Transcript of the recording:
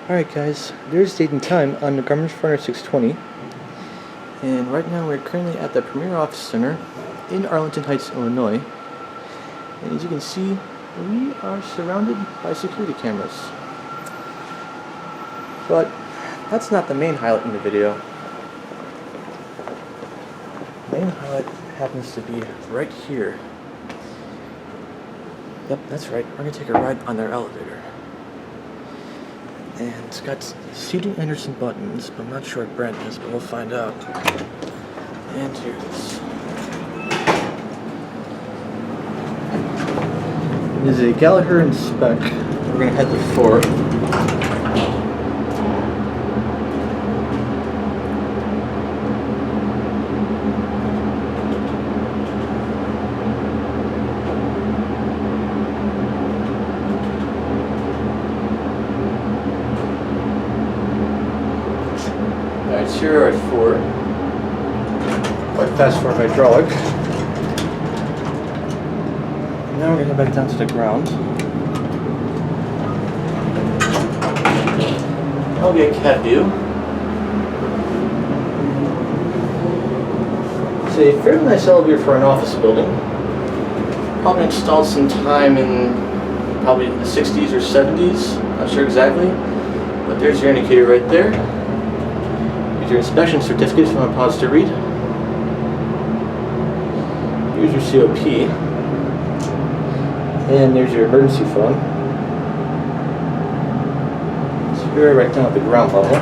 Alright guys, there's date and time on the Garmin Forerunner 620, and right now we're currently at the Premier Office Center in Arlington Heights, Illinois, and as you can see, we are surrounded by security cameras. But that's not the main highlight in the video. The main highlight happens to be right here. Yep, that's right, we're going to take a ride on their elevator. And it's got seating Anderson buttons, but I'm not sure what brand it is, but we'll find out. And here it is. It is a Gallaher Speck. We're going to head to 4. Alright, so here at 4. Quite fast for hydraulic. Now we're going to head back down to the ground. That'll be a cat view. It's a fairly nice elevator for an office building. Probably installed sometime in probably the 60s or 70s. Not sure exactly. But there's your indicator right there. Your inspection certificate if you want to pause to read. Here's your COP. And there's your emergency phone. So we're right down at the ground level.